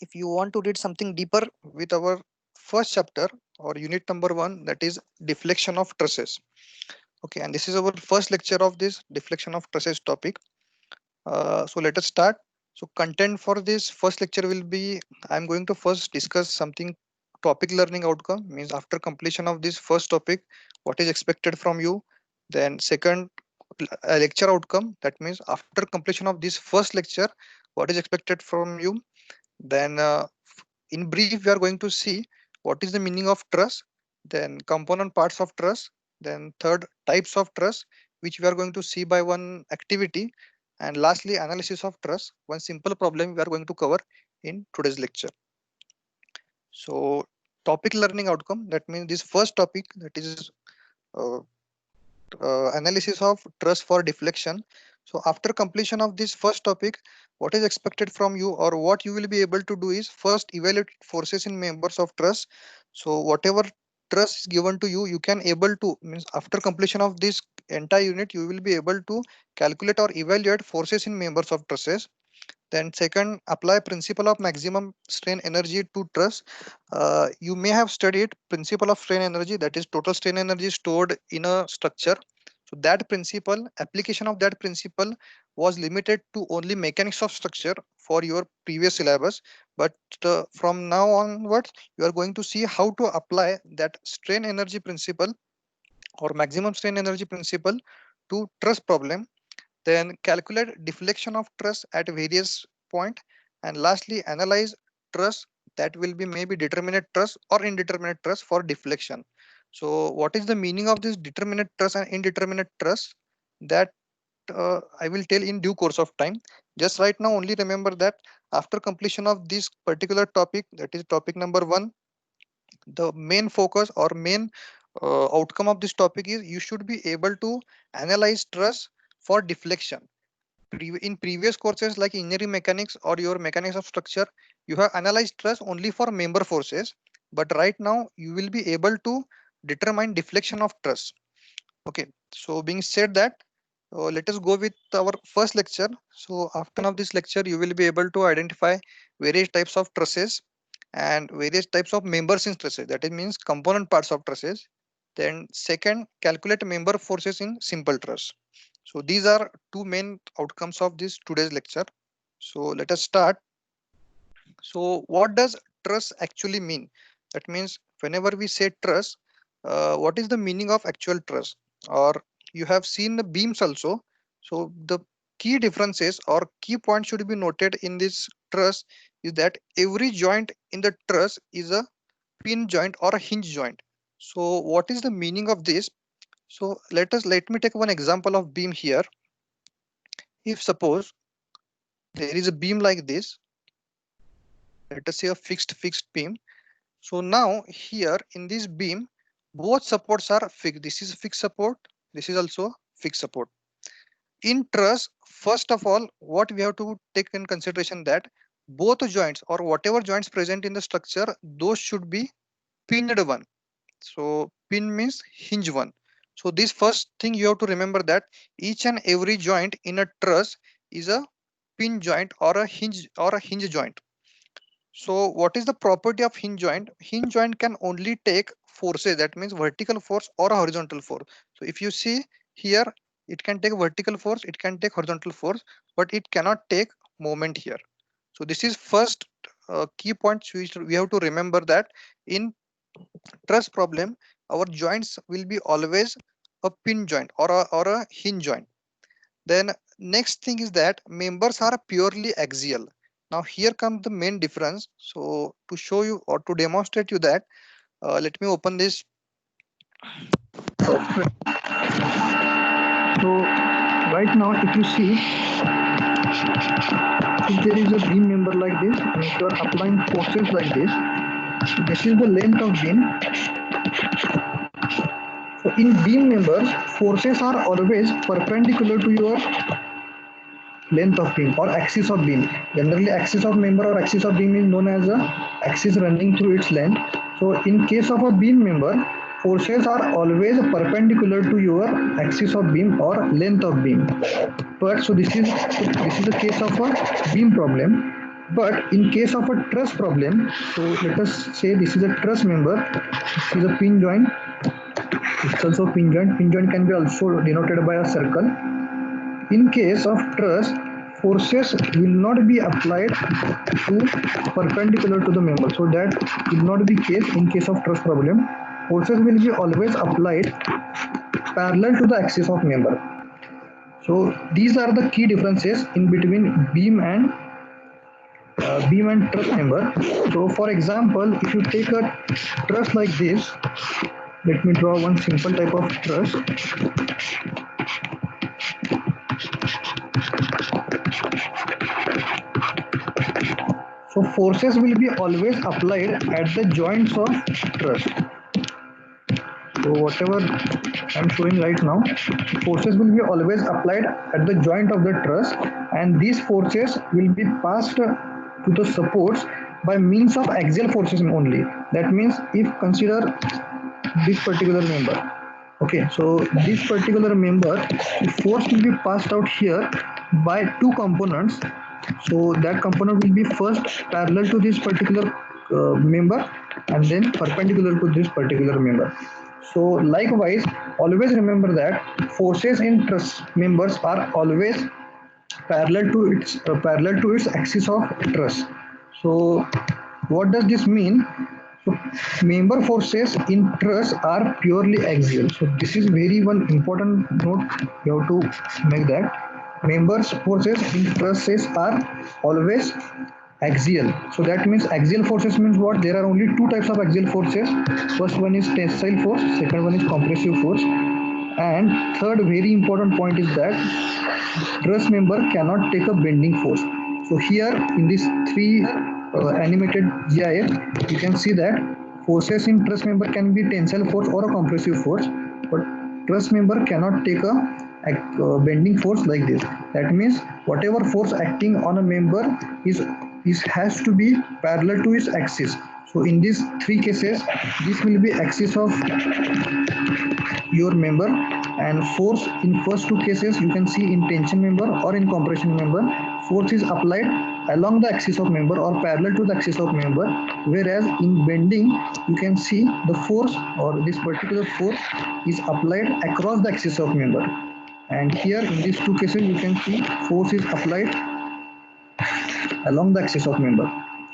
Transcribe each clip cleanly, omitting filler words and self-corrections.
if you want to read something deeper with our first chapter or unit number 1, that is deflection of trusses. Okay, and this is our first lecture of this deflection of trusses topic. So let us start. So content for this first lecture will be, I'm going to first discuss something topic learning outcome, means after completion of this first topic, what is expected from you. Then second, lecture outcome, that means after completion of this first lecture, what is expected from you. Then in brief, we are going to see what is the meaning of trust, then component parts of trust, then third, types of trust, which we are going to see by one activity, and lastly, analysis of trust, one simple problem we are going to cover in today's lecture. So topic learning outcome, that means this first topic, that is uh, analysis of trust for deflection. So after completion of this first topic, what is expected from you, or what you will be able to do is first evaluate forces in members of trust. So whatever trust is given to you, you can able to, means after completion of this entire unit, you will be able to calculate or evaluate forces in members of trusses. Then second, apply principle of maximum strain energy to truss. You may have studied principle of strain energy, that is total strain energy stored in a structure. So that principle, application of that principle was limited to only mechanics of structure for your previous syllabus. But from now onwards, you are going to see how to apply that strain energy principle or maximum strain energy principle to truss problem. Then calculate deflection of truss at various point, and lastly analyze truss, that will be maybe determinate truss or indeterminate truss for deflection. So what is the meaning of this determinate truss and indeterminate truss, that I will tell in due course of time. Just right now only remember that after completion of this particular topic, that is topic number 1, the main focus or main outcome of this topic is you should be able to analyze truss for deflection. In previous courses like engineering mechanics or your mechanics of structure, you have analyzed truss only for member forces, but right now you will be able to determine deflection of truss. Okay, so being said that, let us go with our first lecture. So after of this lecture, you will be able to identify various types of trusses and various types of members in trusses, that is means component parts of trusses. Then second, calculate member forces in simple truss. So these are two main outcomes of this today's lecture. So let us start. So what does truss actually mean? That means whenever we say truss, what is the meaning of actual truss? Or you have seen the beams also. So the key differences or key points should be noted in this truss is that every joint in the truss is a pin joint or a hinge joint. So what is the meaning of this? So let me take one example of beam here. If suppose there is a beam like this, let us say a fixed beam. So now here in this beam, both supports are fixed. This is fixed support, this is also fixed support. In truss, first of all, what we have to take in consideration that both joints or whatever joints present in the structure, those should be pinned one. So pin means hinge one. So this first thing you have to remember that each and every joint in a truss is a pin joint or a hinge joint. So what is the property of hinge joint? Hinge joint can only take forces, that means vertical force or a horizontal force. So if you see here, it can take vertical force, it can take horizontal force, but it cannot take moment here. So this is first key point we have to remember that in truss problem, our joints will be always a pin joint or a hinge joint. Then next thing is that members are purely axial. Now here comes the main difference. So to show you or to demonstrate you that, let me open this software. So right now if you see, if there is a beam member like this and if you are applying forces like this is the length of beam. So in beam members, forces are always perpendicular to your length of beam or axis of beam. Generally axis of member or axis of beam is known as a axis running through its length. So in case of a beam member, forces are always perpendicular to your axis of beam or length of beam. But so this is the case of a beam problem. But in case of a truss problem, so let us say this is a truss member, this is a pin joint, it's also pin joint. Pin joint can be also denoted by a circle. In case of truss, forces will not be applied to perpendicular to the member. So that will not be case in case of truss problem. Forces will be always applied parallel to the axis of member. So these are the key differences in between beam and truss member. So for example, if you take a truss like this, let me draw one simple type of truss. So forces will be always applied at the joints of truss. So whatever I'm showing right now, forces will be always applied at the joint of the truss, and these forces will be passed to the supports by means of axial forces only. That means if consider this particular member, okay, so this particular member, the force will be passed out here by two components. So that component will be first parallel to this particular member and then perpendicular to this particular member. So likewise, always remember that forces in truss members are always parallel to its axis of truss. So what does this mean? So member forces in truss are purely axial. So this is very one important note you have to make, that members forces in trusses are always axial. So that means axial forces means what? There are only two types of axial forces. First one is tensile force, second one is compressive force. And third very important point is that truss member cannot take a bending force. So here in this three animated GIF, you can see that forces in truss member can be tensile force or a compressive force, but truss member cannot take a bending force like this. That means whatever force acting on a member is has to be parallel to its axis. So in these three cases, this will be axis of your member, and force in first two cases you can see in tension member or in compression member, force is applied along the axis of member or parallel to the axis of member, whereas in bending you can see the force or this particular force is applied across the axis of member, and here in these two cases you can see force is applied along the axis of member.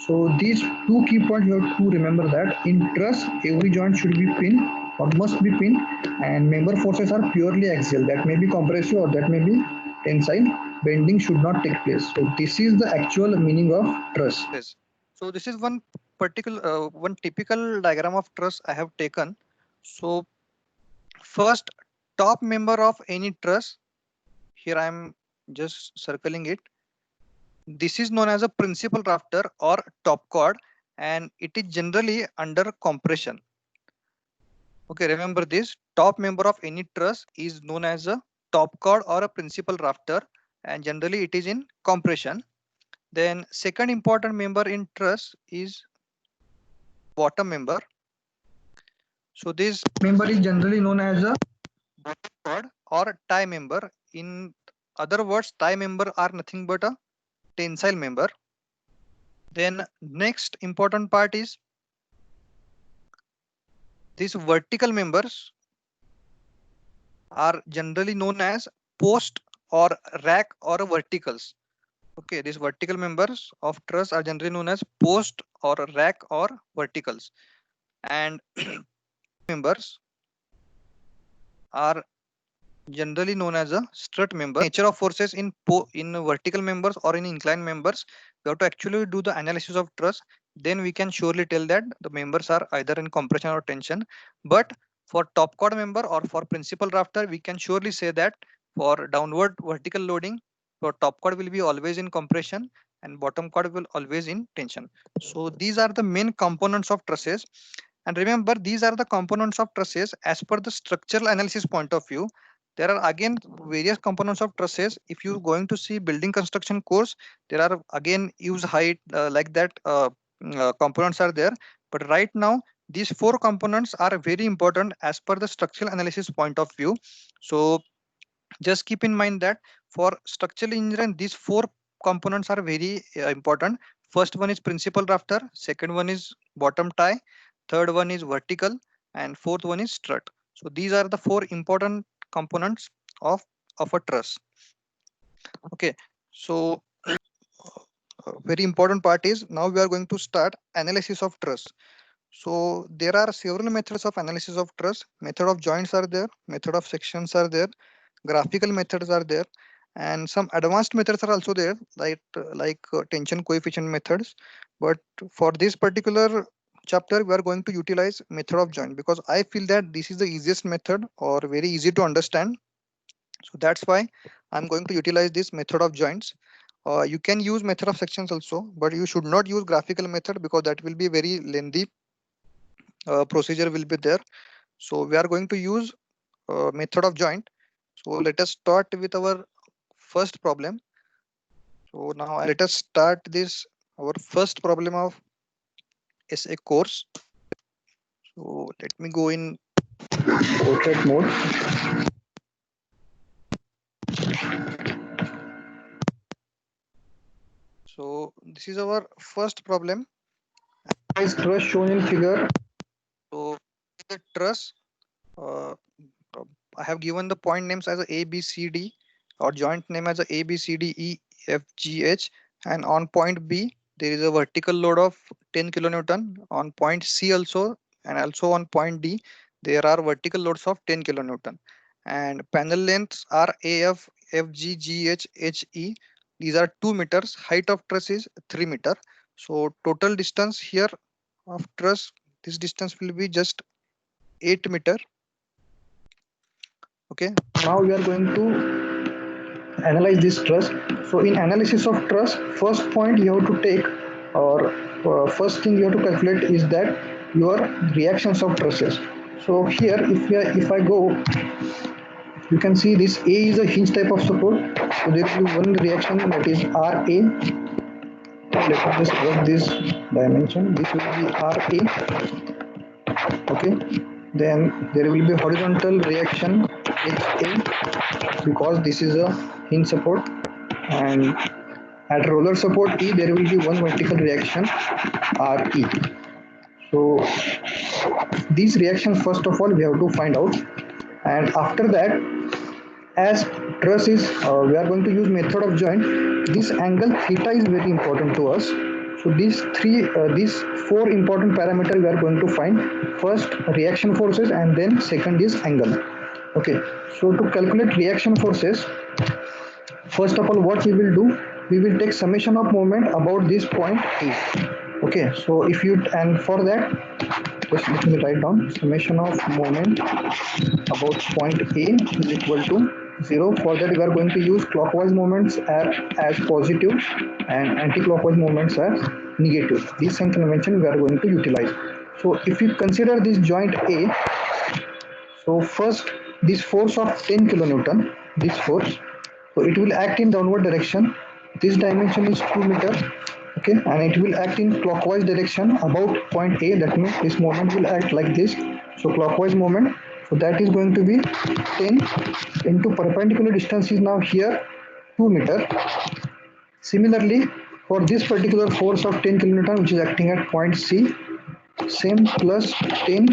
So these two key points you have to remember, that in truss every joint should be pinned or must be pinned, and member forces are purely axial. That may be compressive or that may be tensile. Bending should not take place. So this is the actual meaning of truss. Yes. So this is one typical diagram of truss I have taken. So first, top member of any truss, here I am just circling it. This is known as a principal rafter or top chord, and it is generally under compression. Okay, remember this, top member of any truss is known as a top chord or a principal rafter, and generally it is in compression. Then second important member in truss is bottom member. So this Member is generally known as a bottom chord or tie member. In other words, tie member are nothing but a tensile member. Then next important part is these vertical members are generally known as post or rack or verticals. Okay, these vertical members of truss are generally known as post or rack or verticals, and members are generally known as a strut member. Nature of forces in vertical members or in inclined members, we have to actually do the analysis of truss. Then we can surely tell that the members are either in compression or tension. But for top chord member or for principal rafter, we can surely say that for downward vertical loading, for top chord will be always in compression and bottom chord will always in tension. So these are the main components of trusses. And remember, these are the components of trusses as per the structural analysis point of view. There are again various components of trusses. If you're going to see building construction course, there are again use height like that components are there. But right now, these four components are very important as per the structural analysis point of view. So just keep in mind that for structural engineering, these four components are very important. First one is principal rafter, second one is bottom tie, third one is vertical, and fourth one is strut. So these are the four important components of a truss. Okay, so very important part is now we are going to start analysis of truss. So there are several methods of analysis of truss. Method of joints are there, method of sections are there, graphical methods are there, and some advanced methods are also there, like tension coefficient methods. But for this particular chapter, we are going to utilize method of joint because I feel that this is the easiest method or very easy to understand. So that's why I'm going to utilize this method of joints. You can use method of sections also, but you should not use graphical method because that will be very lengthy procedure will be there. So we are going to use method of joint. So let us start with our first problem. So now let us start this our first problem of SA course. So let me go in Portrait mode. So this is our first problem. Is truss shown in figure. So the truss, uh, I have given the point names as a B, C, D, or joint name as a B, C, D, E, F, G, H, and on point B there is a vertical load of 10 kilonewton. On point C also, and also on point D there are vertical loads of 10 kilonewton. And panel lengths are AF, FG, GH, HE. These are 2 meters. Height of truss is 3 meter. So total distance here of truss, this distance will be just 8 meter. Okay. Now we are going to analyze this truss. So in analysis of truss, first point you have to take, or first thing you have to calculate is that your reactions of trusses. So here if I go, you can see this A is a hinge type of support. So there will be one reaction, that is RA. Let me just write this dimension. This will be RA. Okay. Then there will be horizontal reaction HA, because this is a hinge support, and at roller support E there will be one vertical reaction RE. So these reactions first of all we have to find out, and after that, as truss is we are going to use method of joint, this angle theta is very important to us. So these four important parameters we are going to find. First reaction forces, and then second is angle. Okay, so to calculate reaction forces, first of all what we will do, we will take summation of moment about this point A. Okay, so if you, and for that just let me write down summation of moment about point A is equal to 0. For that we are going to use clockwise moments as positive and anti-clockwise moments as negative. This same convention we are going to utilize. So if you consider this joint A, so first this force of 10 kilonewton, this force, so it will act in downward direction. This dimension is 2 meter. Okay, and it will act in clockwise direction about point A. That means this moment will act like this. So clockwise moment, so that is going to be 10 into perpendicular distance is now here 2 meter. Similarly, for this particular force of 10 kilonewton which is acting at point C, same plus 10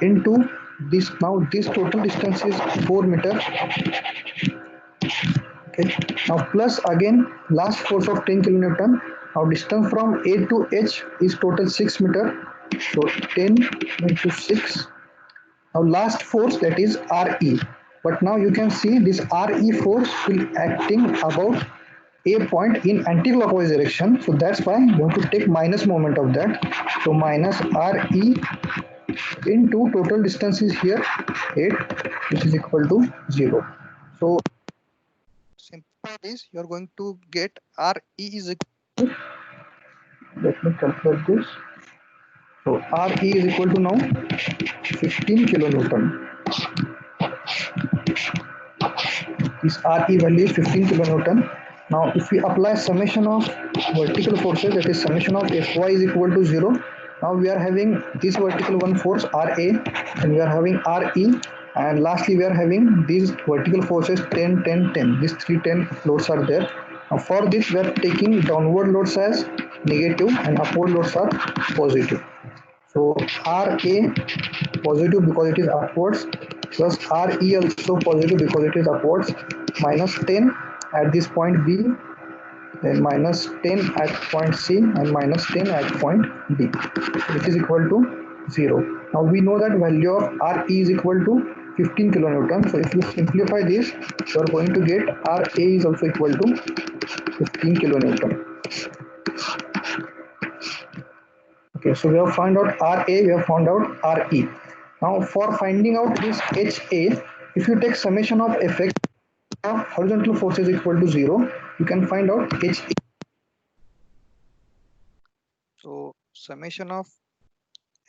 into this, now this total distance is 4 meter. Okay, now plus again last force of 10 kilonewton. Now distance from A to H is total 6 meter, so 10 into 6. Now last force, that is RE, but now you can see this RE force will acting about A point in anti-clockwise direction, so that's why you have to take minus moment of that. So minus RE into total distance is here 8, which is equal to 0. So simple is you are going to get RE is equal. Let me calculate this. So RE is equal to now 15 kilonewton. This RE value is 15 kilonewton. Now if we apply summation of vertical forces, that is summation of Fy is equal to 0. Now we are having this vertical one force RA, and we are having RE, and lastly we are having these vertical forces 10, 10, 10. These 3 10 loads are there. Now for this, we are taking downward loads as negative and upward loads are positive. So RA positive because it is upwards, plus RE also positive because it is upwards, minus 10 at this point B, then minus 10 at point C, and minus 10 at point D, which is equal to 0. Now we know that value of RE is equal to 15 kilonewton. So if you simplify this, you are going to get RA is also equal to 15 kilonewton. Okay, so we have found out RA, we have found out RE. Now for finding out this HA, if you take summation of effect of horizontal forces equal to 0, you can find out HA. So summation of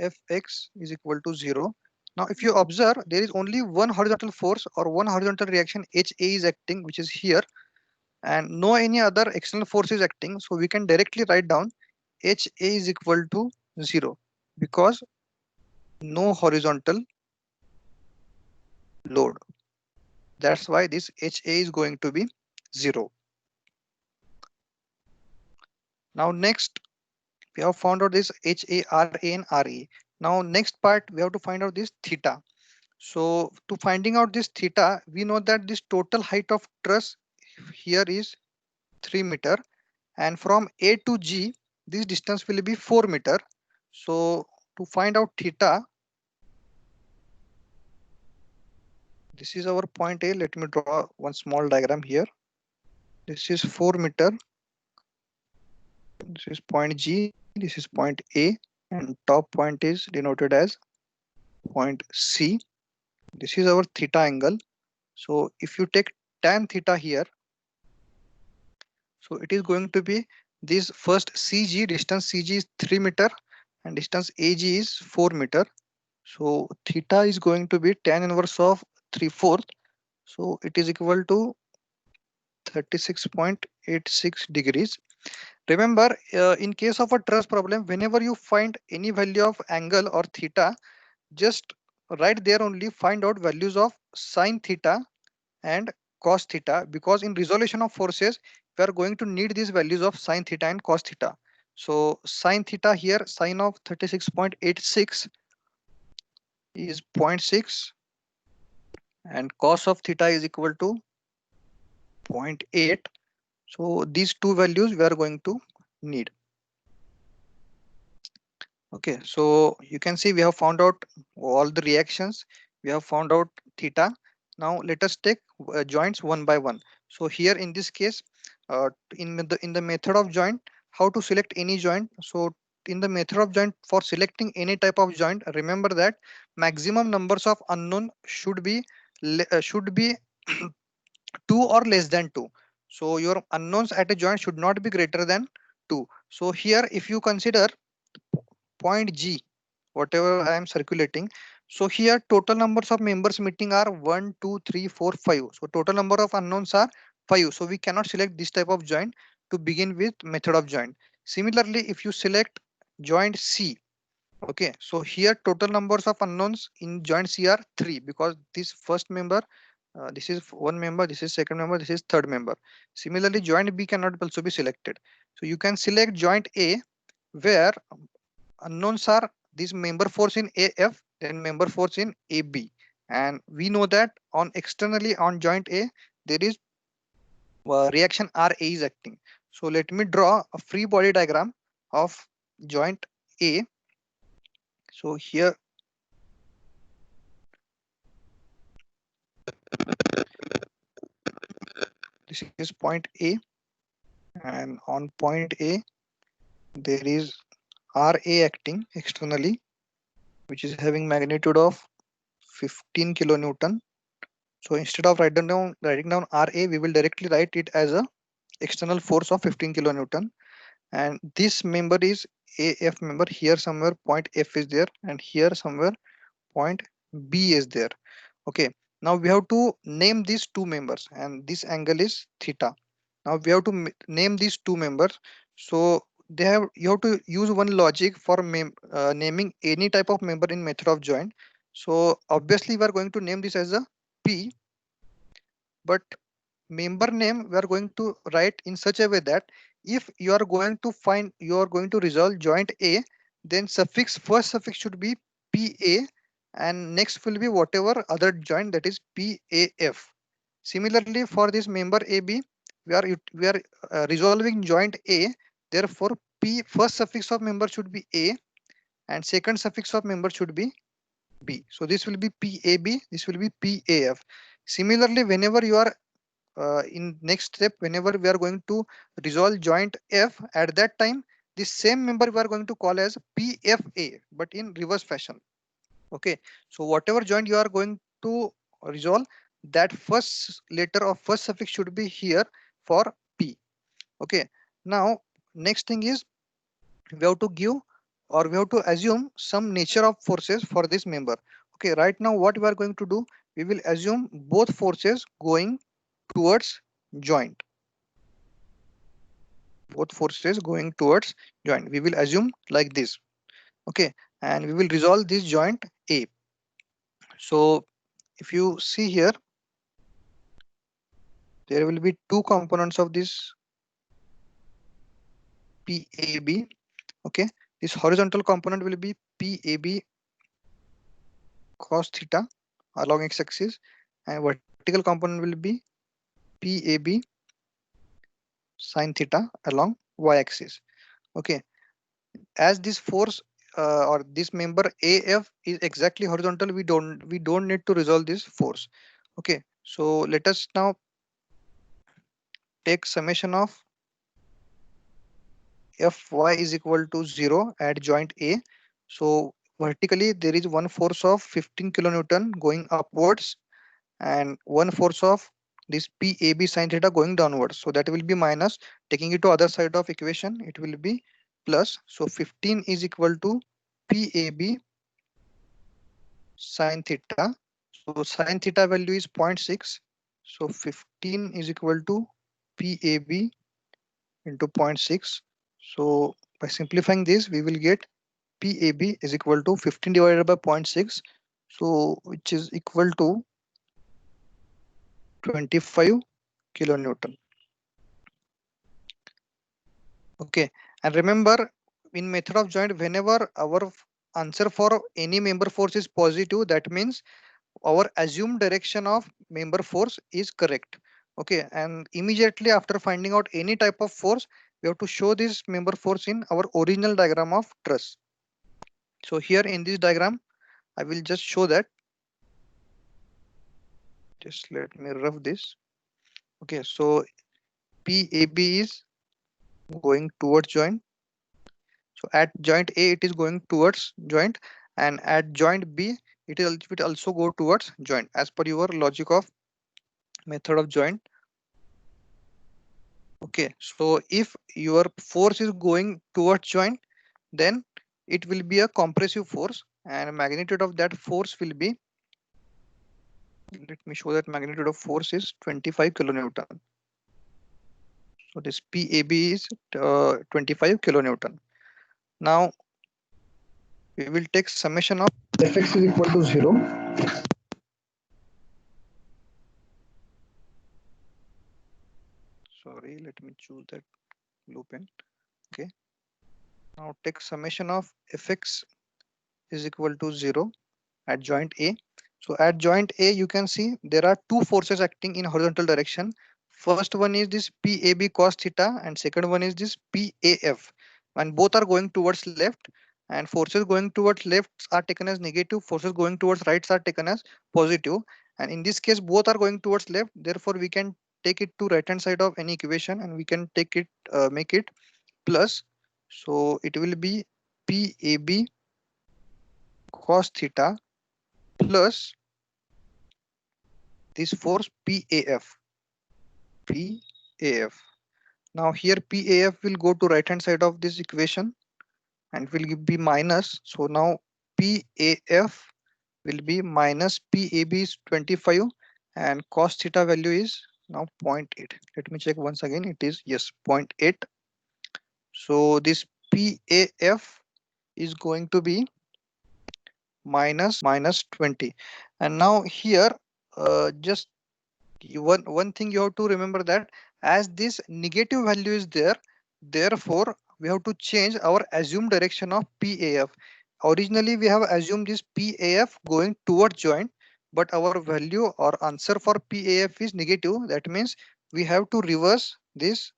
Fx is equal to 0. Now if you observe, there is only one horizontal force or one horizontal reaction HA is acting, which is here, and no any other external force is acting. So we can directly write down HA is equal to 0 because no horizontal load. That's why this HA is going to be 0. Now next, we have found out this HA, RA and RE. Now next part, we have to find out this theta. So to finding out this theta, we know that this total height of truss here is 3 meter, and from A to G, this distance will be 4 meter. So to find out theta, this is our point A. Let me draw one small diagram here. This is 4 meter. This is point G. This is point A, and top point is denoted as point C. This is our theta angle. So if you take tan theta here, so it is going to be this first CG, distance CG is 3 meter and distance AG is 4 meter. So theta is going to be tan inverse of 3/4. So it is equal to 36.86 degrees. Remember, in case of a truss problem, whenever you find any value of angle or theta, just right there only find out values of sine theta and cos theta, because in resolution of forces we are going to need these values of sine theta and cos theta. So sine theta here, sine of 36.86 is 0.6 and cos of theta is equal to 0.8. So these two values we are going to need. Okay, so you can see we have found out all the reactions. We have found out theta. Now let us take joints one by one. So here in this case, in the method of joint, how to select any joint. So in the method of joint, for selecting any type of joint, remember that maximum numbers of unknown should be 2 or less than 2. So your unknowns at a joint should not be greater than 2. So here if you consider point G, whatever I am circulating. So here total numbers of members meeting are 1, 2, 3, 4, 5. So total number of unknowns are 5. So we cannot select this type of joint to begin with method of joint. Similarly, if you select joint C, okay, so here total numbers of unknowns in joint C are 3 because this first member, this is one member, this is second member, this is third member. Similarly, joint B cannot also be selected. So you can select joint A where unknowns are this member force in AF, then member force in AB, and we know that on externally on joint A there is reaction RA is acting. So let me draw a free body diagram of joint A. So here this is point A, and on point A there is RA acting externally, which is having magnitude of 15 kilonewton. So instead of writing down RA, we will directly write it as a external force of 15 kilonewton, and this member is AF member. Here somewhere point F is there, and here somewhere point B is there. Okay, now we have to name these two members, and this angle is theta. Now we have to name these two members. So you have to use one logic for naming any type of member in method of joint. So obviously we are going to name this as a P, but member name we are going to write in such a way that if you are going to resolve joint A, then first suffix should be PA, and next will be whatever other joint, that is PAF. Similarly, for this member AB, we are resolving joint A. Therefore, P first suffix of member should be A, and second suffix of member should be B. So this will be PAB. This will be PAF. Similarly, whenever you are in next step, whenever we are going to resolve joint F, at that time the same member we are going to call as PFA, but in reverse fashion. Okay, so whatever joint you are going to resolve, that first letter of first suffix should be here for P. Okay, now next thing is we have to give, or we have to assume some nature of forces for this member. Okay, right now what we are going to do, we will assume both forces going towards joint. Both forces going towards joint, we will assume like this. Okay, and we will resolve this joint A. So if you see here, there will be two components of this PAB. Okay, this horizontal component will be PAB cos theta along x-axis, and vertical component will be PAB sin theta along y-axis. Okay, as this force or this member AF is exactly horizontal, we don't need to resolve this force. Okay, so let us now take summation of Fy is equal to 0 at joint A. So vertically there is one force of 15 kilonewton going upwards, and one force of this PAB sin theta going downwards. So that will be minus. Taking it to other side of equation, it will be plus. So 15 is equal to PAB sin theta. So sin theta value is 0.6. So 15 is equal to PAB into 0.6. So by simplifying this, we will get PAB is equal to 15 divided by 0.6. So which is equal to 25 kilonewton. Okay, and remember, in method of joint, whenever our answer for any member force is positive, that means our assumed direction of member force is correct. Okay, and immediately after finding out any type of force, we have to show this member force in our original diagram of truss. So here in this diagram, I will just show that. Just let me rough this. Okay, so PAB is going towards joint. So at joint A, it is going towards joint, and at joint B, it will also go towards joint as per your logic of method of joint. Okay, so if your force is going towards joint, then it will be a compressive force, and magnitude of that force will be, let me show that magnitude of force is 25 kilonewton. So this PAB is 25 kilonewton. Now we will take summation of Fx is equal to 0. sorry, let me choose that blue pen. Okay, now take summation of Fx is equal to 0 at joint A. So at joint A, you can see there are two forces acting in horizontal direction. First one is this PAB cos theta, and second one is this PAF. And both are going towards left, and forces going towards left are taken as negative, forces going towards right are taken as positive. And in this case, both are going towards left. Therefore, we can take it to right hand side of any equation, and we can take it, make it plus. So it will be PAB cos theta plus this force PAF. PAF. Now here PAF will go to right hand side of this equation and will be minus. So now PAF will be minus PAB is 25, and cos theta value is now 0.8. Let me check once again. It is, yes, 0.8. So this PAF is going to be minus 20. And now here just One thing you have to remember, that as this negative value is there, therefore we have to change our assumed direction of PAF. Originally we have assumed this PAF going towards joint, but our value or answer for PAF is negative. That means we have to reverse this.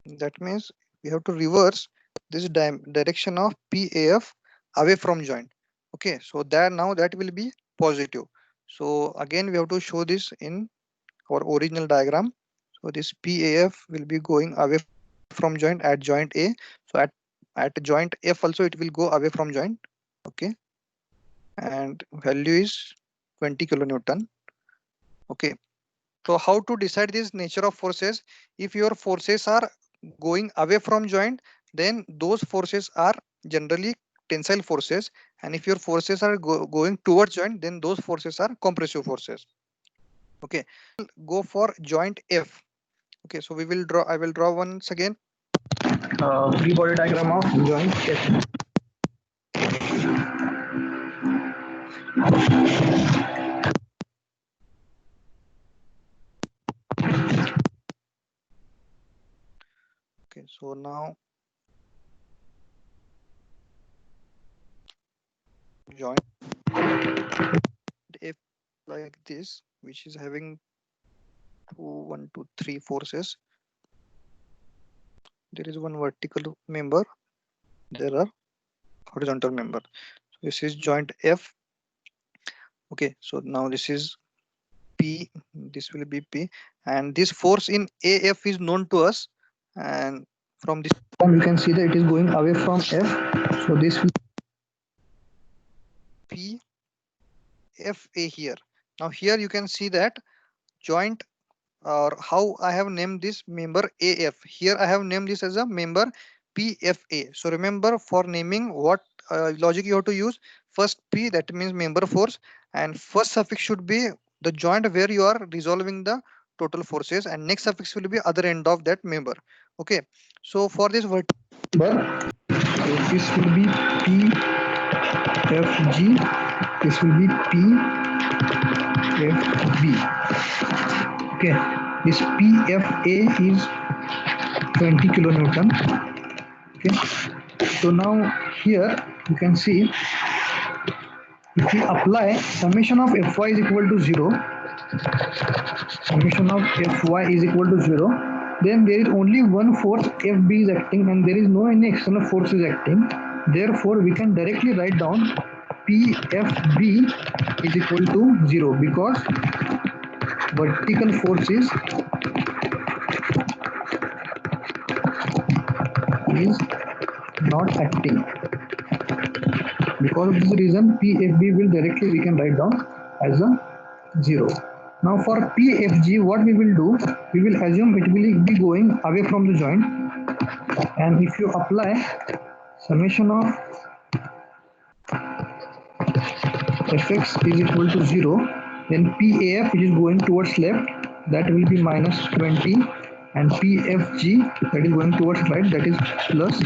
That means we have to reverse this direction of PAF away from joint. Okay, so that now that will be positive. So again we have to show this in our original diagram. So this PAF will be going away from joint at joint A. So at joint F also it will go away from joint. Okay, and value is 20 kilonewton. Okay, so how to decide this nature of forces? If your forces are going away from joint, then those forces are generally tensile forces, and if your forces are going towards joint, then those forces are compressive forces. Okay, go for joint F. Okay, so we will draw. I will draw once again. Free body diagram of joint F. Okay, so now joint F like this, which is having 1, 2, 3 forces. There is one vertical member. There are horizontal member. So this is joint F. Okay, so now this is P. This will be P, and this force in AF is known to us. And from this You can see that it is going away from F. So this will P F A here. Now here you can see that joint, or how I have named this member AF. Here I have named this as a member PFA. So remember, for naming what logic you have to use. First P, that means member force, and first suffix should be the joint where you are resolving the total forces, and next suffix will be other end of that member. Okay, so for this number. So this will be PFG. This will be PFB. Okay, this PFA is 20 kilonewton. Okay, so now here you can see, if we apply summation of Fy is equal to 0, summation of Fy is equal to 0, then there is only one force Fb is acting and there is no any external force is acting. Therefore we can directly write down Pfb is equal to 0, because vertical force is not acting. Because of this reason, Pfb will directly we can write down as a 0. Now for Pfg, what we will do, we will assume it will be going away from the joint, and if you apply summation of Fx is equal to 0, then Paf, which is going towards left, that will be minus 20, and Pfg, that is going towards right, that is plus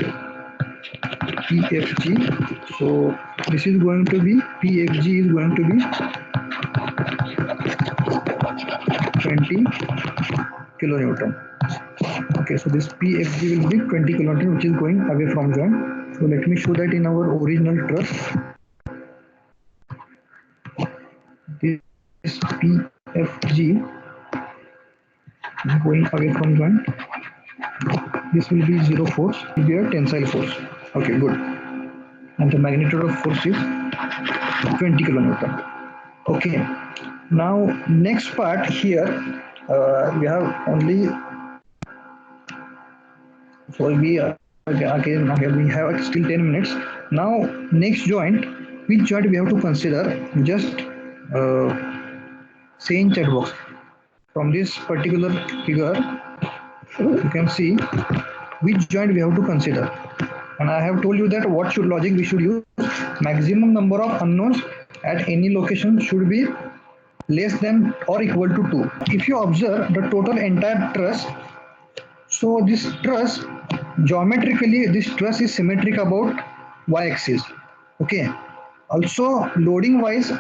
Pfg. So this is going to be, Pfg is going to be 20 kilonewton. Okay, so this Pfg will be 20 kilonewton, which is going away from joint. So let me show that in our original truss. This Pfg is going away from joint. This will be 0 force, will be a tensile force. Okay, good. And the magnitude of force is 20 kilonewton. Okay, now next part here, we have only, so we again we have still 10 minutes. Now next joint, which joint we have to consider, just say in chat box. From this particular figure you can see which joint we have to consider, and I have told you that what should logic we should use. Maximum number of unknowns at any location should be less than or equal to 2. If you observe the total entire truss, so this truss, geometrically this truss is symmetric about y-axis. Okay, Also, loading wise,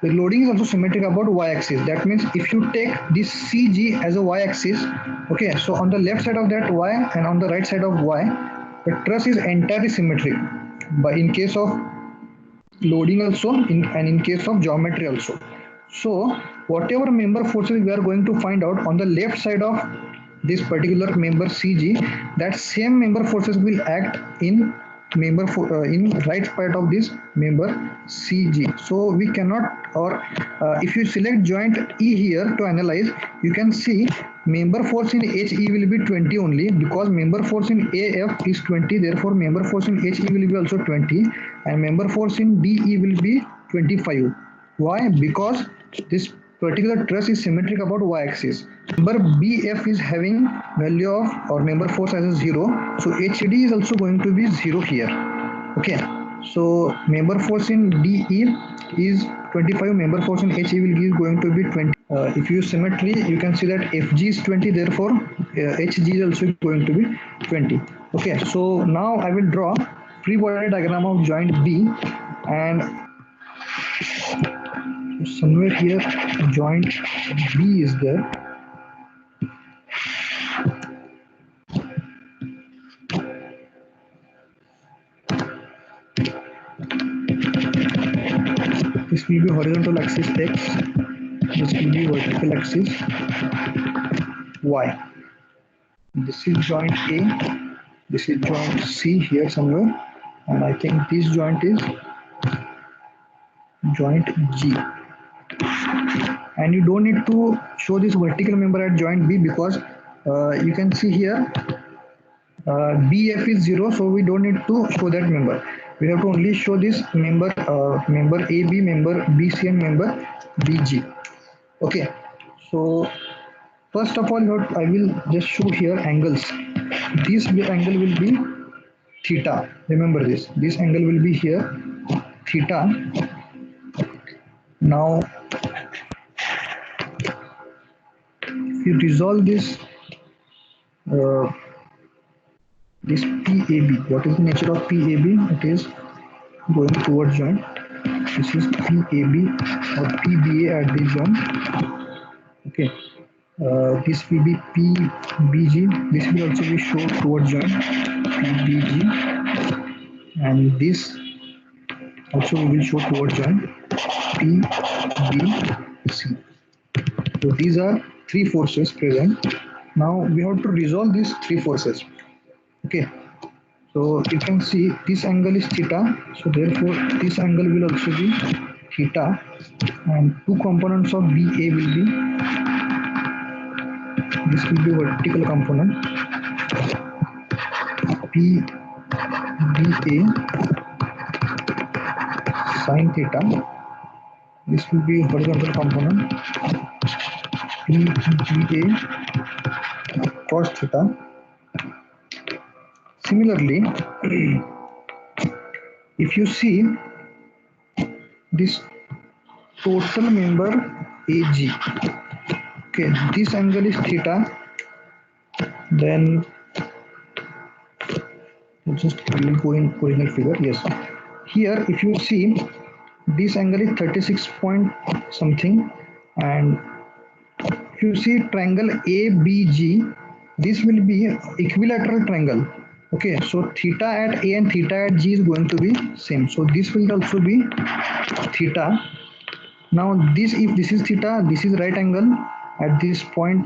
the loading is also symmetric about y-axis. That means if you take this CG as a y-axis, okay, so on the left side of that y and on the right side of y, the truss is entirely symmetric. But in case of loading also, and in case of geometry also. So whatever member forces we are going to find out on the left side of this particular member CG, that same member forces will act in in right part of this member CG. So we cannot, or if you select joint E here to analyze, you can see member force in HE will be 20 only, because member force in AF is 20, therefore member force in HE will be also 20, and member force in DE will be 25. Why? Because this particular truss is symmetric about y-axis. Member BF is having value of, or member force as a 0, so HD is also going to be 0 here. Okay, so member force in DE is 25, member force in HE will be going to be 20. If you use symmetry, you can see that FG is 20, therefore HG is also going to be 20. Okay, so now I will draw free body diagram of joint B, and somewhere here joint B is there. This will be horizontal axis X, this will be vertical axis Y. This is joint A, this is joint C here somewhere, and I think this joint is joint G. And you don't need to show this vertical member at joint B, because you can see here BF is 0, so we don't need to show that member. We have to only show this member, member AB, member BC, and member BG. Okay, so first of all, I will just show here angles. This angle will be theta. Remember this. This angle will be here theta. Now, if you resolve this, this PAB. What is the nature of PAB? It is going towards joint. This is PAB or PBA at this joint. Okay. This will be PBG. This will also be shown towards joint PBG, and this also we will show towards joint PBC. So these are three forces present. Now we have to resolve these three forces. Okay. So you can see this angle is theta, so therefore this angle will also be theta, and two components of BA will be, this will be vertical component PBA sin theta, this will be horizontal component PBA cos theta. Similarly, if you see this total member AG, okay, this angle is theta, then just we will go in original figure. Yes, here if you see this angle is 36 point something, and if you see triangle ABG, this will be equilateral triangle. Okay, so theta at A and theta at G is going to be same, so this will also be theta. Now this, if this is theta, this is right angle at this point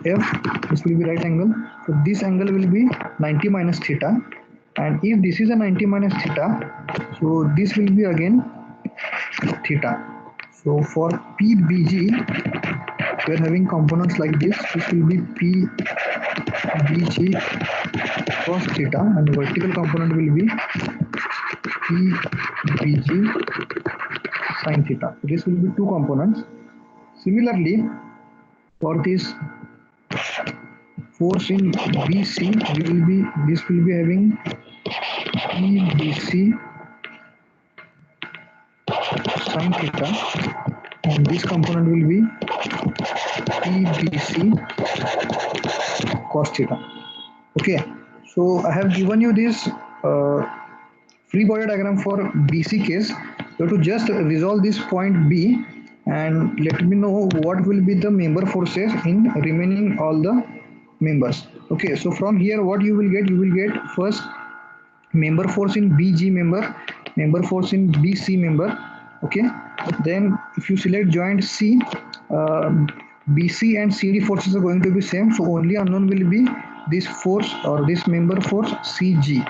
F, this will be right angle, so this angle will be 90 minus theta, and if this is a 90 minus theta, so this will be again theta. So for PBG, we are having components like this. This will be PBG cos theta, and the vertical component will be PBG sin theta. So this will be two components. Similarly, for this force in BC, this will be having PBC sin theta, and this component will be PBC cos theta. Okay, so I have given you this free body diagram for BC case. you have to just resolve this point B and let me know what will be the member forces in remaining all the members. Okay, so from here what you will get first member force in BG member force in BC member. Okay, then if you select joint C, uh, BC and CD forces are going to be same, so only unknown will be this force or this member force CG.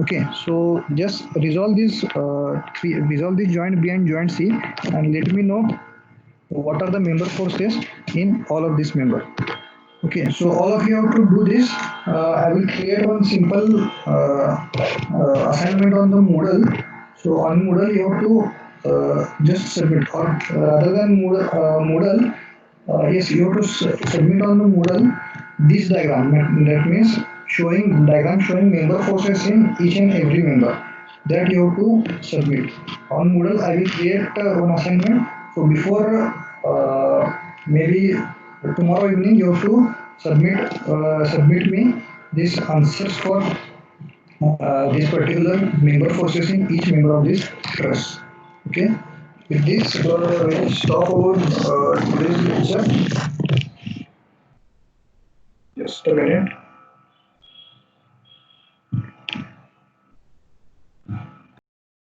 Okay, so just resolve this joint B and joint C and let me know what are the member forces in all of this member. Okay, so all of you have to do this. I will create one simple assignment on the Moodle. So on Moodle, you have to just submit, or rather than Moodle, yes, you have to submit on the Moodle this diagram. That means showing diagram showing member forces in each and every member. That you have to submit on Moodle. I will create one assignment. So before maybe tomorrow evening, you have to submit me these answers for this particular member forces in each member of this trust. Okay. With this, we'll stop our today's lecture. Just a minute.